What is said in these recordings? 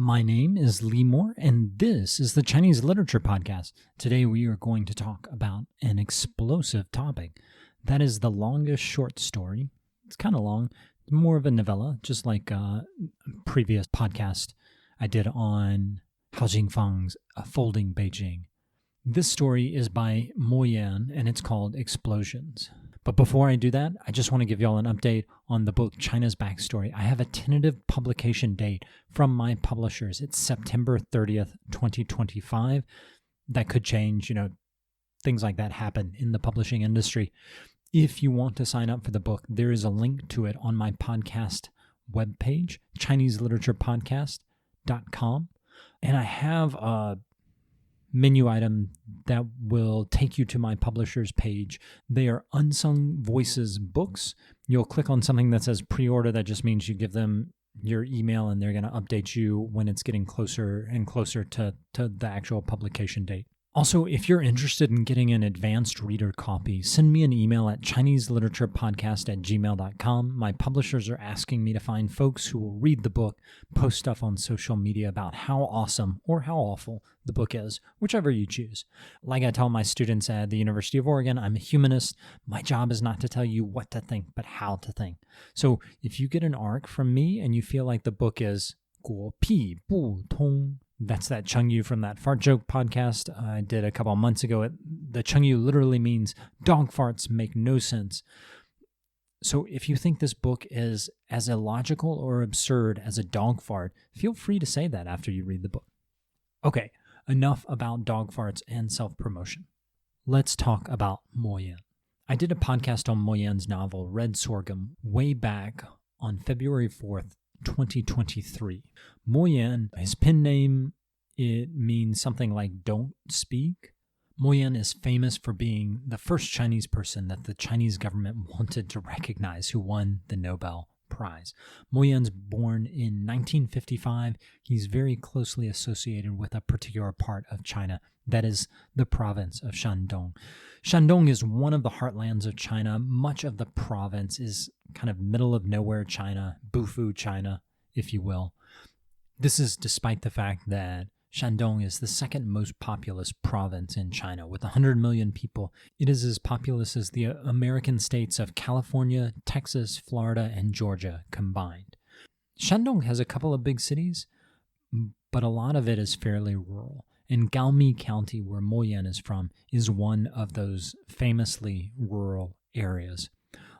My name is Lee Moore, and this is the Chinese Literature Podcast. Today we are going to talk about an explosive topic. That is the longest short story. It's kind of long, more of a novella, just like a previous podcast I did on Hao Jingfang's Folding Beijing. This story is by Mo Yan, and it's called Explosions. But before I do that, I just want to give y'all an update on the book China's Backstory. I have a tentative publication date from my publishers. It's September 30th, 2025. That could change, things like that happen in the publishing industry. If you want to sign up for the book, there is a link to it on my podcast webpage, ChineseLiteraturePodcast.com. And I have a menu item that will take you to my publisher's page. They are Unsung Voices books. You'll click on something that says pre-order. That just means you give them your email and they're going to update you when it's getting closer and closer to the actual publication date. Also, if you're interested in getting an advanced reader copy, send me an email at ChineseLiteraturePodcast@gmail.com. My publishers are asking me to find folks who will read the book, post stuff on social media about how awesome or how awful the book is, whichever you choose. Like I tell my students at the University of Oregon, I'm a humanist. My job is not to tell you what to think, but how to think. So if you get an arc from me and you feel like the book is 国屁不通, that's that Chengyu from that fart joke podcast I did a couple of months ago. The Chengyu literally means dog farts make no sense. So if you think this book is as illogical or absurd as a dog fart, feel free to say that after you read the book. Okay, enough about dog farts and self-promotion. Let's talk about Mo Yan. I did a podcast on Mo Yan's novel Red Sorghum way back on February 4th, 2023. Mo Yan, his pen name, it means something like don't speak. Mo Yan is famous for being the first Chinese person that the Chinese government wanted to recognize who won the Nobel-Prize. Mo Yan's born in 1955. He's very closely associated with a particular part of China, that is the province of Shandong. Shandong is one of the heartlands of China. Much of the province is kind of middle of nowhere China, Bufu China, if you will. This is despite the fact that Shandong is the second most populous province in China. With 100 million people, it is as populous as the American states of California, Texas, Florida, and Georgia combined. Shandong has a couple of big cities, but a lot of it is fairly rural. And Gaomi County, where Mo Yan is from, is one of those famously rural areas.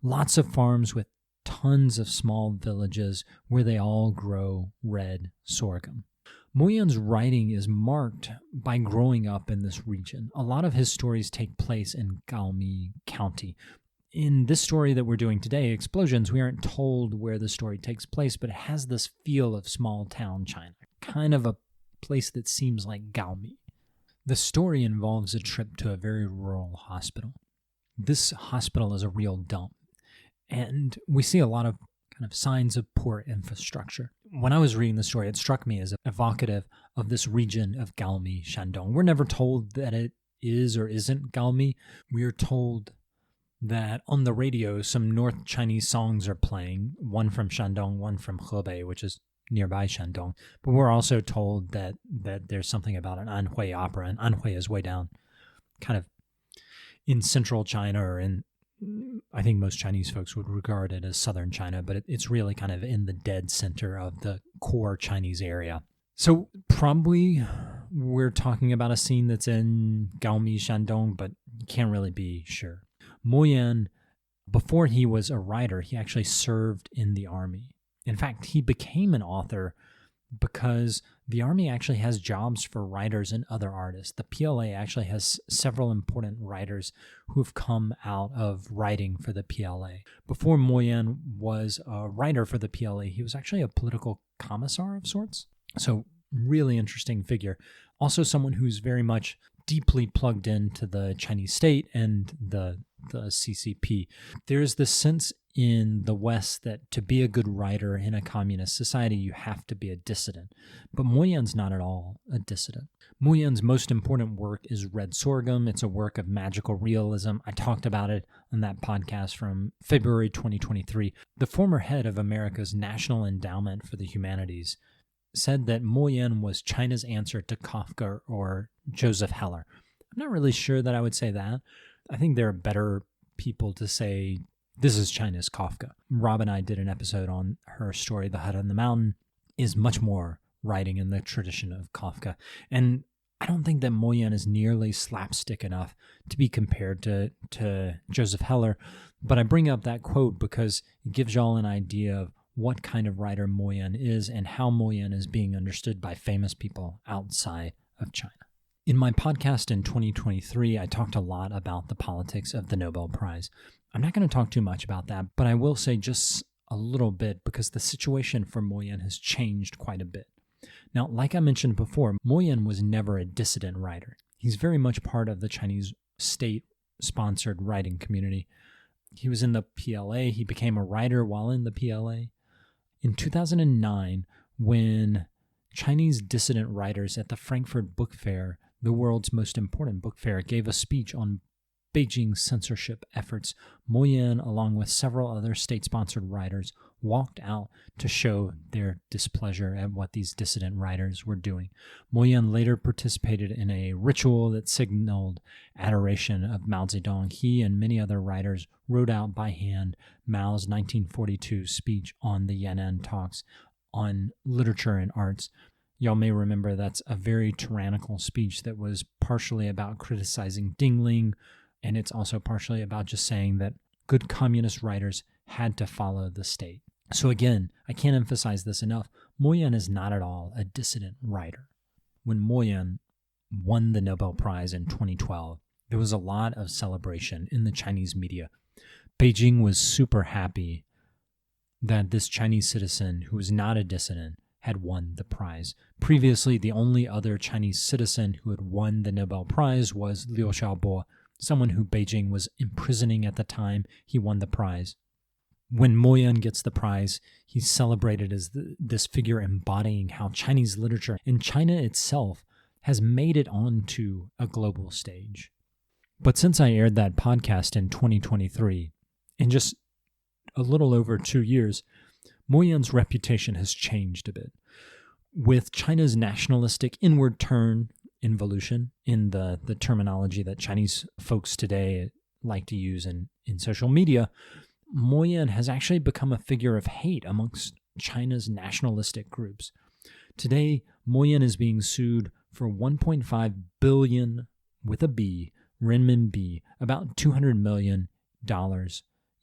Lots of farms with tons of small villages where they all grow red sorghum. Mo Yan's writing is marked by growing up in this region. A lot of his stories take place in Gaomi County. In this story that we're doing today, Explosions, we aren't told where the story takes place, but it has this feel of small town China, kind of a place that seems like Gaomi. The story involves a trip to a very rural hospital. This hospital is a real dump, and we see a lot of kind of signs of poor infrastructure. When I was reading the story, it struck me as evocative of this region of Gaomi, Shandong. We're never told that it is or isn't Gaomi. We are told that on the radio, some North Chinese songs are playing, one from Shandong, one from Hebei, which is nearby Shandong. But we're also told that there's something about an Anhui opera, and Anhui is way down, kind of in central China, or in, I think most Chinese folks would regard it as southern China, but it's really kind of in the dead center of the core Chinese area. So probably we're talking about a scene that's in Gaomi, Shandong, but you can't really be sure. Mo Yan, before he was a writer, he actually served in the army. In fact, he became an author because the army actually has jobs for writers and other artists. The PLA actually has several important writers who have come out of writing for the PLA. Before Mo Yan was a writer for the PLA, he was actually a political commissar of sorts. So really interesting figure. Also someone who's very much deeply plugged into the Chinese state and the CCP. There's this sense in the West that to be a good writer in a communist society, you have to be a dissident. But Mo Yan's not at all a dissident. Mo Yan's most important work is Red Sorghum. It's a work of magical realism. I talked about it on that podcast from February 2023. The former head of America's National Endowment for the Humanities said that Mo Yan was China's answer to Kafka or Joseph Heller. I'm not really sure that I would say that. I think there are better people to say this is China's Kafka. Rob and I did an episode on her story, The Hut on the Mountain, is much more writing in the tradition of Kafka. And I don't think that Mo Yan is nearly slapstick enough to be compared to Joseph Heller. But I bring up that quote because it gives y'all an idea of what kind of writer Mo Yan is and how Mo Yan is being understood by famous people outside of China. In my podcast in 2023, I talked a lot about the politics of the Nobel Prize. I'm not going to talk too much about that, but I will say just a little bit because the situation for Mo Yan has changed quite a bit. Now, like I mentioned before, Mo Yan was never a dissident writer. He's very much part of the Chinese state-sponsored writing community. He was in the PLA. He became a writer while in the PLA. In 2009, when Chinese dissident writers at the Frankfurt Book Fair, the world's most important book fair, gave a speech on Beijing's censorship efforts, Mo Yan, along with several other state-sponsored writers, walked out to show their displeasure at what these dissident writers were doing. Mo Yan later participated in a ritual that signaled adoration of Mao Zedong. He and many other writers wrote out by hand Mao's 1942 speech on the Yan'an talks on literature and arts. Y'all may remember that's a very tyrannical speech that was partially about criticizing Dingling, and it's also partially about just saying that good communist writers had to follow the state. So again, I can't emphasize this enough. Mo Yan is not at all a dissident writer. When Mo Yan won the Nobel Prize in 2012, there was a lot of celebration in the Chinese media. Beijing was super happy that this Chinese citizen who was not a dissident had won the prize. Previously, the only other Chinese citizen who had won the Nobel Prize was Liu Xiaobo, someone who Beijing was imprisoning at the time he won the prize. When Mo Yan gets the prize, he's celebrated as this figure embodying how Chinese literature and China itself has made it onto a global stage. But since I aired that podcast in 2023, in just a little over 2 years, Mo Yan's reputation has changed a bit. With China's nationalistic inward turn, involution, in the terminology that Chinese folks today like to use in social media, Mo Yan has actually become a figure of hate amongst China's nationalistic groups. Today, Mo Yan is being sued for 1.5 billion, with a B, renminbi, about $200 million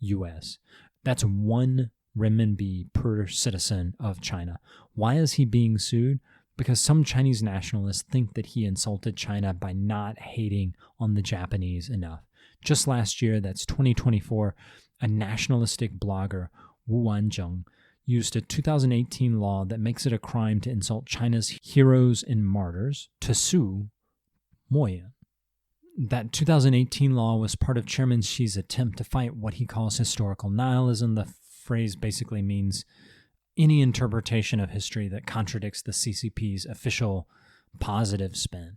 US. That's 1 renminbi per citizen of China. Why is he being sued? Because some Chinese nationalists think that he insulted China by not hating on the Japanese enough. Just last year, that's 2024, a nationalistic blogger, Wu Wanzheng, used a 2018 law that makes it a crime to insult China's heroes and martyrs to sue Mo Yan. That 2018 law was part of Chairman Xi's attempt to fight what he calls historical nihilism. The phrase basically means any interpretation of history that contradicts the CCP's official positive spin.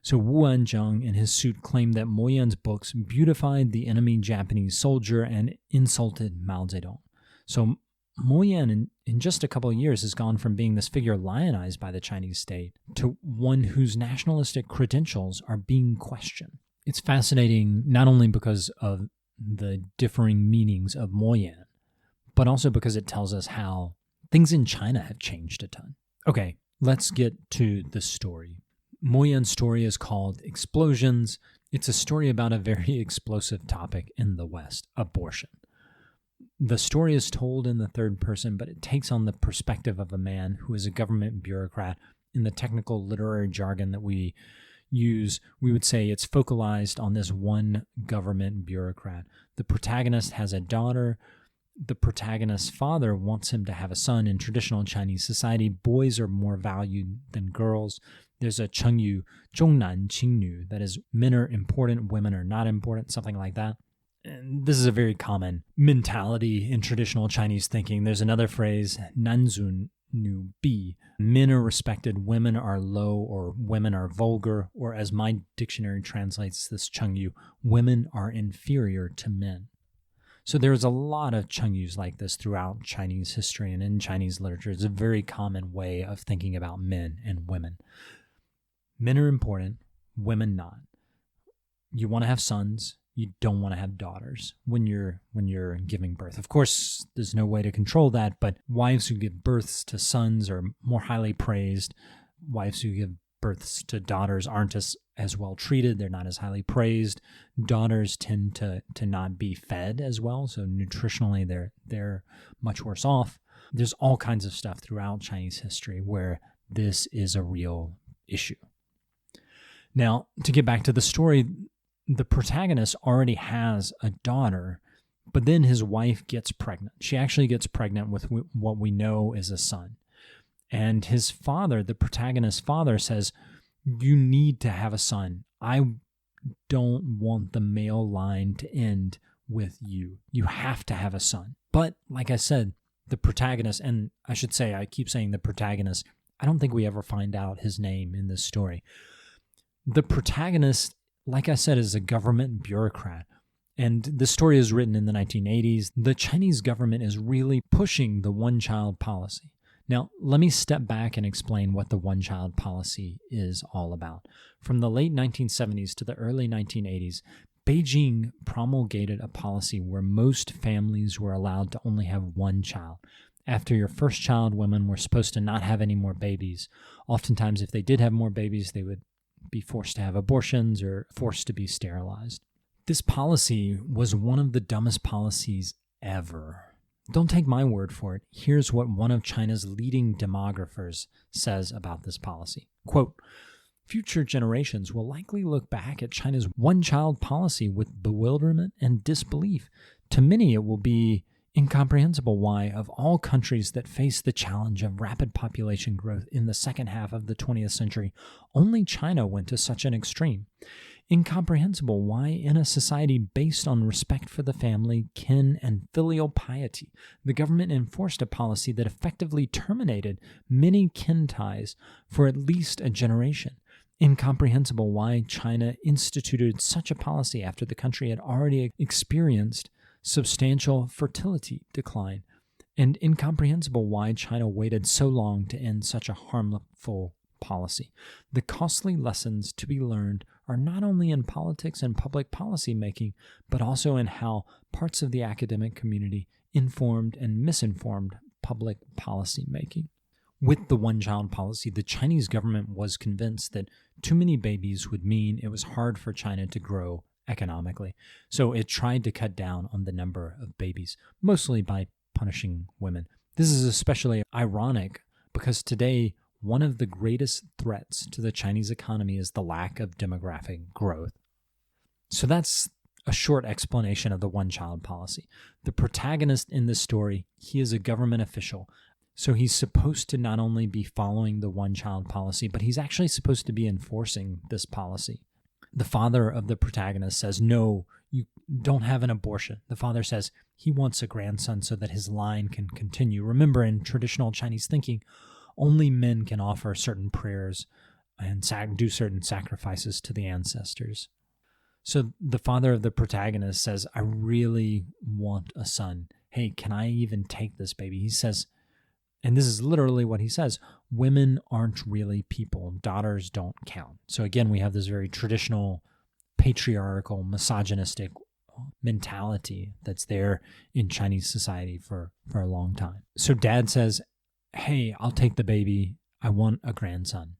So Wu Wanzheng in his suit claimed that Mo Yan's books beautified the enemy Japanese soldier and insulted Mao Zedong. So Mo Yan in just a couple of years has gone from being this figure lionized by the Chinese state to one whose nationalistic credentials are being questioned. It's fascinating not only because of the differing meanings of Mo Yan, but also because it tells us how things in China have changed a ton. Okay, let's get to the story. Mo Yan's story is called Explosions. It's a story about a very explosive topic in the West, abortion. The story is told in the third person, but it takes on the perspective of a man who is a government bureaucrat. In the technical literary jargon that we use, we would say it's focalized on this one government bureaucrat. The protagonist has a daughter. The protagonist's father wants him to have a son. In traditional Chinese society, boys are more valued than girls. There's a chengyu, zhongnan qingnu, that is, men are important, women are not important, something like that. And this is a very common mentality in traditional Chinese thinking. There's another phrase, nanzun nu bi, men are respected, women are low, or women are vulgar, or as my dictionary translates this chengyu, women are inferior to men. So there's a lot of Chengyus like this throughout Chinese history and in Chinese literature. It's a very common way of thinking about men and women. Men are important, women not. You want to have sons, you don't want to have daughters when you're giving birth. Of course, there's no way to control that, but wives who give births to sons are more highly praised. Wives who give births to daughters aren't as well treated. They're not as highly praised. Daughters tend to not be fed as well, so nutritionally they're much worse off. There's all kinds of stuff throughout Chinese history where this is a real issue. Now, to get back to the story, the protagonist already has a daughter, but then his wife gets pregnant. She actually gets pregnant with what we know is a son. And his father, the protagonist's father, says, "You need to have a son. I don't want the male line to end with you. You have to have a son." But like I said, the protagonist, and I should say, I keep saying the protagonist, I don't think we ever find out his name in this story. The protagonist, like I said, is a government bureaucrat. And the story is written in the 1980s. The Chinese government is really pushing the one-child policy. Now, let me step back and explain what the one-child policy is all about. From the late 1970s to the early 1980s, Beijing promulgated a policy where most families were allowed to only have one child. After your first child, women were supposed to not have any more babies. Oftentimes, if they did have more babies, they would be forced to have abortions or forced to be sterilized. This policy was one of the dumbest policies ever. Don't take my word for it. Here's what one of China's leading demographers says about this policy. Quote, "Future generations will likely look back at China's one-child policy with bewilderment and disbelief. To many, it will be incomprehensible why, of all countries that face the challenge of rapid population growth in the second half of the 20th century, only China went to such an extreme. Incomprehensible why, in a society based on respect for the family, kin, and filial piety, the government enforced a policy that effectively terminated many kin ties for at least a generation. Incomprehensible why China instituted such a policy after the country had already experienced substantial fertility decline, and incomprehensible why China waited so long to end such a harmful policy. The costly lessons to be learned are not only in politics and public policy making, but also in how parts of the academic community informed and misinformed public policy making." With the one-child policy, the Chinese government was convinced that too many babies would mean it was hard for China to grow economically. So it tried to cut down on the number of babies, mostly by punishing women. This is especially ironic because today, one of the greatest threats to the Chinese economy is the lack of demographic growth. So that's a short explanation of the one-child policy. The protagonist in this story, he is a government official. So he's supposed to not only be following the one-child policy, but he's actually supposed to be enforcing this policy. The father of the protagonist says, "No, you don't have an abortion." The father says he wants a grandson so that his line can continue. Remember, in traditional Chinese thinking, only men can offer certain prayers and do certain sacrifices to the ancestors. So the father of the protagonist says, "I really want a son. Hey, can I even take this baby?" He says, and this is literally what he says, "Women aren't really people. Daughters don't count." So again, we have this very traditional, patriarchal, misogynistic mentality that's there in Chinese society for a long time. So dad says, "Hey, I'll take the baby. I want a grandson."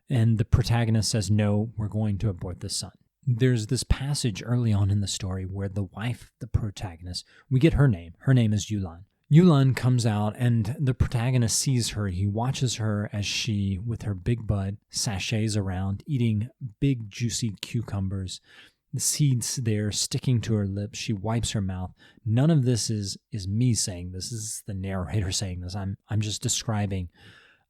And the protagonist says, "No, we're going to abort the son." There's this passage early on in the story where the wife, the protagonist, we get her name. Her name is Yulan. Yulan comes out and the protagonist sees her. He watches her as she, with her big butt, sachets around, eating big juicy cucumbers. The seeds there sticking to her lips. She wipes her mouth. None of this is me saying this. This is the narrator saying this. I'm just describing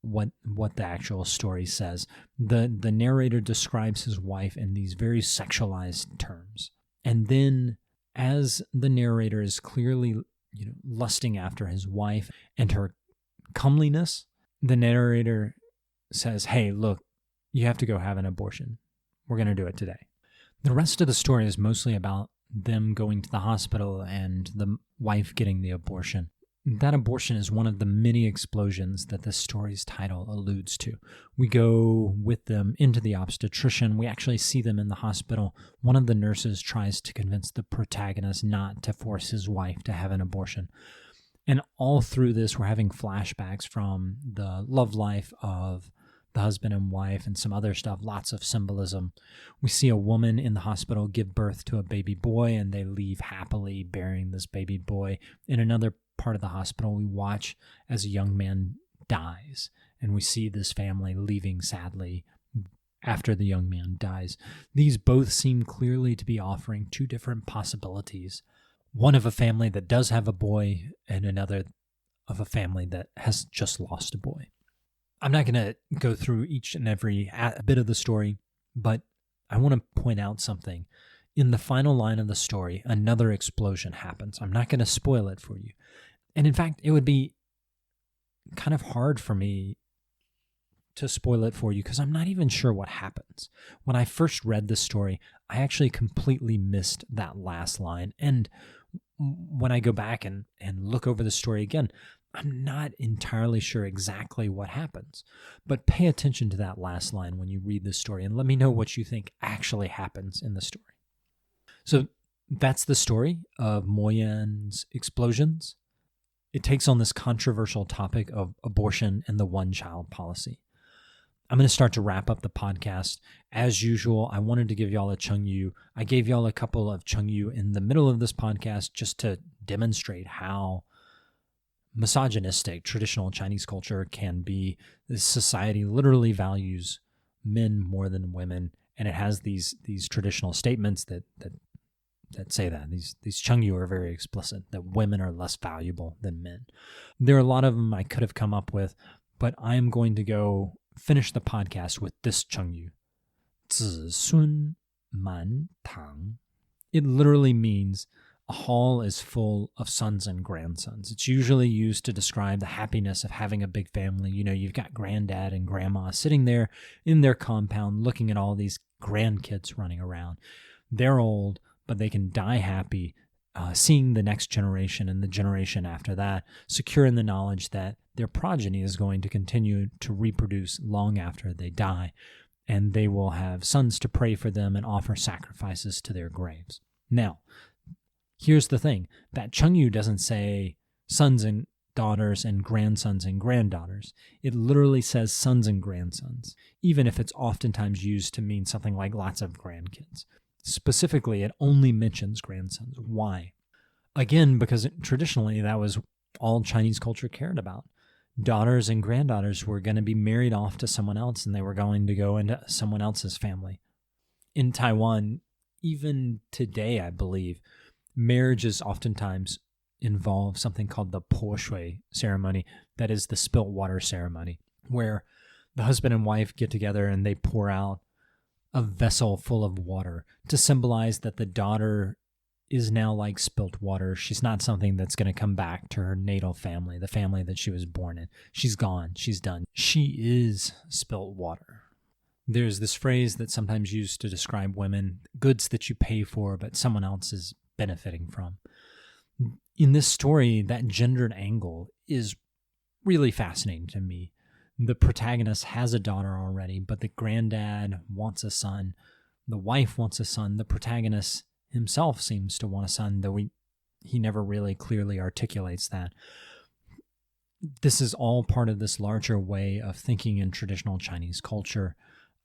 what the actual story says. The narrator describes his wife in these very sexualized terms. And then as the narrator is clearly lusting after his wife and her comeliness, the narrator says, "Hey, look, you have to go have an abortion. We're going to do it today." The rest of the story is mostly about them going to the hospital and the wife getting the abortion. That abortion is one of the many explosions that this story's title alludes to. We go with them into the obstetrician. We actually see them in the hospital. One of the nurses tries to convince the protagonist not to force his wife to have an abortion. And all through this, we're having flashbacks from the love life of the husband and wife and some other stuff, lots of symbolism. We see a woman in the hospital give birth to a baby boy, and they leave happily bearing this baby boy. In another part of the hospital, we watch as a young man dies, and we see this family leaving sadly after the young man dies. These both seem clearly to be offering two different possibilities. One of a family that does have a boy, and another of a family that has just lost a boy. I'm not going to go through each and every bit of the story, but I want to point out something. In the final line of the story, another explosion happens. I'm not going to spoil it for you. And in fact, it would be kind of hard for me to spoil it for you because I'm not even sure what happens. When I first read this story, I actually completely missed that last line. And when I go back and look over the story again, I'm not entirely sure exactly what happens. But pay attention to that last line when you read the story and let me know what you think actually happens in the story. So that's the story of Mo Yan's explosions. It takes on this controversial topic of abortion and the one-child policy. I'm going to start to wrap up the podcast. As usual, I wanted to give y'all a Chengyu. I gave y'all a couple of Chengyu in the middle of this podcast just to demonstrate how misogynistic traditional Chinese culture can be. This society literally values men more than women, and it has these traditional statements that say that. These Chengyu are very explicit, that women are less valuable than men. There are a lot of them I could have come up with, but I'm going to go finish the podcast with this Chengyu. 子孙满堂. It literally means a hall is full of sons and grandsons. It's usually used to describe the happiness of having a big family. You know, you've got granddad and grandma sitting there in their compound looking at all these grandkids running around. They're old, but they can die happy, seeing the next generation and the generation after that, secure in the knowledge that their progeny is going to continue to reproduce long after they die, and they will have sons to pray for them and offer sacrifices to their graves. Now, here's the thing. That Chengyu doesn't say sons and daughters and grandsons and granddaughters. It literally says sons and grandsons, even if it's oftentimes used to mean something like lots of grandkids. Specifically, it only mentions grandsons. Why? Again, because traditionally that was all Chinese culture cared about. Daughters and granddaughters were going to be married off to someone else, and they were going to go into someone else's family. In Taiwan, even today, I believe, marriages oftentimes involve something called the po shui ceremony, that is the spilt water ceremony, where the husband and wife get together and they pour out a vessel full of water to symbolize that the daughter is now like spilt water. She's not something that's going to come back to her natal family, the family that she was born in. She's gone. She's done. She is spilt water. There's this phrase that's sometimes used to describe women, goods that you pay for, but someone else is benefiting from. In this story, that gendered angle is really fascinating to me. The protagonist has a daughter already, but the granddad wants a son. The wife wants a son. The protagonist himself seems to want a son, though he never really clearly articulates that. This is all part of this larger way of thinking in traditional Chinese culture.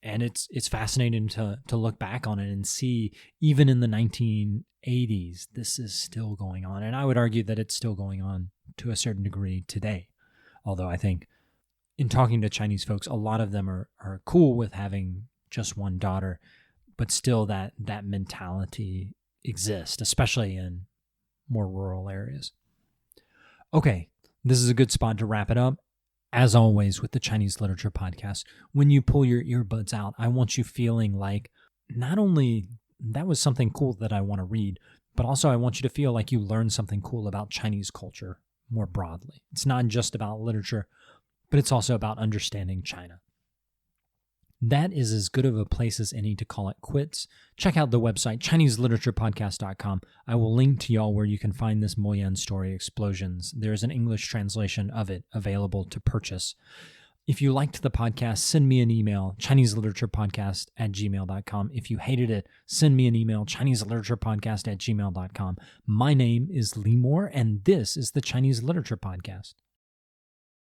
And it's fascinating to look back on it and see, even in the 1980s, this is still going on. And I would argue that it's still going on to a certain degree today. Although I think in talking to Chinese folks, a lot of them are cool with having just one daughter, but still that mentality exists, especially in more rural areas. Okay, this is a good spot to wrap it up. As always with the Chinese Literature Podcast, when you pull your earbuds out, I want you feeling like not only that was something cool that I want to read, but also I want you to feel like you learned something cool about Chinese culture more broadly. It's not just about literature, but it's also about understanding China. that is as good of a place as any to call it quits. Check out the website, ChineseLiteraturePodcast.com. I will link to y'all where you can find this Mo Yan story, Explosions. There's an English translation of it available to purchase. If you liked the podcast, send me an email, ChineseLiteraturePodcast@gmail.com. If you hated it, send me an email, ChineseLiteraturePodcast@gmail.com. My name is Lee Moore, and this is the Chinese Literature Podcast.